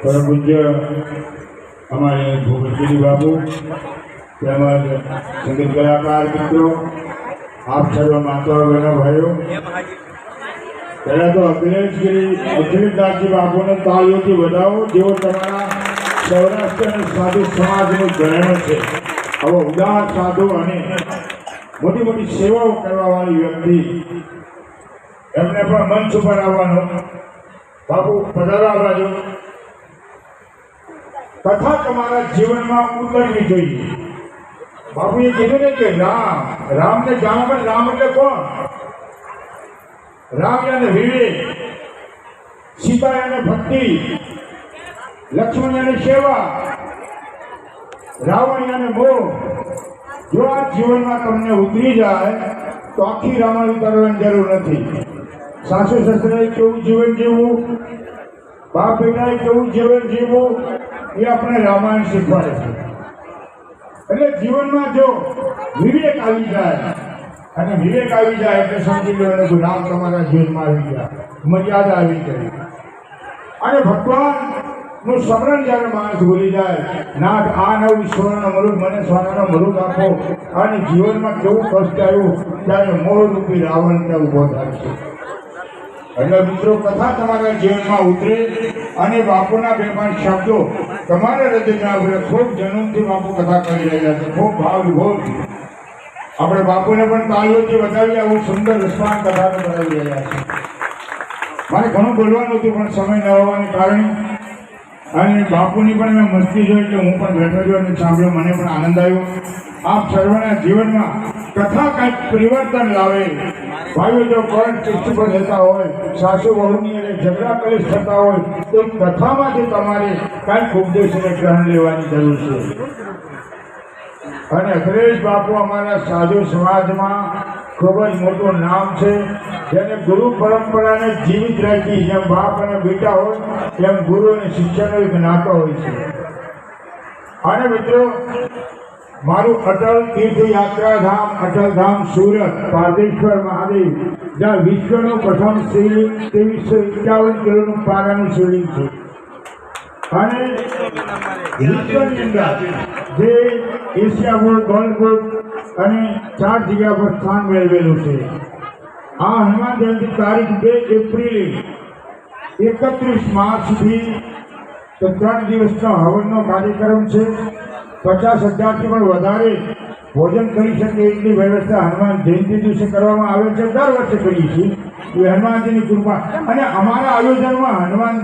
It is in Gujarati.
परम पूज्य हमारे भूपेश्वरी बाबू તેમજ સંગીત કલાકાર મિત્રો, આપ સર્વ માતાઓ બહેનો ભાઈઓ, પહેલાં તો અખિલેશદાસજી બાપુને તાળીઓથી વધાવો, જેઓ તમારા સૌરાષ્ટ્ર અને સાધુ સમાજનું ઘરેણું છે. આવો ઉદાર સાધુ અને મોટી મોટી સેવાઓ કરવાવાળી વ્યક્તિ, એમને પણ મંચ ઉપર આવવાનો. બાપુ પધારવા બાજુ. કથા તમારા જીવનમાં ઉતરવી જોઈએ. બાપુએ કીધું ને કે રામને જાણો, પણ રામ એટલે કોણ? રામ યાને વિવેક, સીતા યાને ભક્તિ, લક્ષ્મણ યાને સેવા, રાવણ યાને મોહ. જો આ જીવનમાં તમને ઉતરી જાય તો આખી રામાયણ ઉતારવાની જરૂર નથી. સાસુ સસરાએ કેવું જીવન જીવવું, બાપ બેટાએ કેવું જીવન જીવવું, એ આપણે રામાયણ શીખવાડે છે. એટલે જીવનમાં જો વિવેક આવી જાય, અને વિવેક આવી જાય એટલે સમજી લો કે રામ તમારા જીવનમાં આવી ગયા, મર્યાદા આવી ગઈ. અને ભગવાનનું સ્મરણ જ્યારે માણસ ભૂલી જાય, નાથ આ નવું સોનાનો મૃગ, મને સોનાનો મૃગ આપો, અને જીવનમાં કેવું કષ્ટ આવ્યું, ત્યારે મોહરૂપી રાવણ ત્યાં ઊભો થાય છે. એટલે મિત્રો, કથા તમારા જીવનમાં ઉતરે અને બાપુના બે પાંચ શબ્દો તમારા હૃદયમાં આવે. ખૂબ જન્મથી બાપુ કથા કરી રહ્યા છે, ખૂબ ભાવ વિભોર. આપણે બાપુને પણ તાળીઓથી વધાવી આવું સુંદર રિસ્પોન્સ કથાને બનાવી રહ્યા છે. મારે ઘણું બોલવાનું હતું, પણ સમય ન હોવાને કારણે, અને બાપુની પણ મેં મસ્તી જોઈ એટલે હું પણ બેઠો છું અને સાંભળ્યો, મને પણ આનંદ આવ્યો. આપ સર્વના જીવનમાં કથા કંઈક પરિવર્તન લાવે. ભાઈઓ, જો કોર્ટ કેસ પર જતા હોય, સાસુ વહુની અને ઝઘડા કલેશ થતા હોય, તો કથામાંથી તમારે કાંઈક ઉપદેશને ગ્રહણ લેવાની જરૂર છે. અને અખિલેશ બાપુ અમારા સાધુ સમાજમાં ખૂબ જ મોટું નામ છે, જેને ગુરુ પરંપરાને જીવિત રાખી. જેમ બાપ અને બેટા હોય, તેમ ગુરુ અને શિષ્યનો એક નાતો હોય છે. અને મિત્રો, મારું અટલ તીર્થ યાત્રાધામ અટલધામ સુરત, પારદેશ્વર મહાદેવ, જ્યાં વિશ્વનું પ્રથમ શિવલિંગ 2351 કિલોનું પારાનું શિવલિંગ છે. અને વિશ્વની અંદર જે એશિયા બોર્ડ, ગોલ્ડ બોર્ડ અને 4 જગ્યા પર સ્થાન મેળવેલું છે. આ હનુમાન જયંતિ તારીખ 2 એપ્રિલે 31 માર્ચ સુધી 3 દિવસનો હવનનો કાર્યક્રમ છે. 50,000થી પણ વધારે ભોજન કરી શકે એટલી વ્યવસ્થા હનુમાન જયંતિ દિવસે કરવામાં આવે છે. દર વર્ષે કરીએ છીએ. એ હનુમાનજીની કૃપા. અને અમારા આયોજનમાં હનુમાન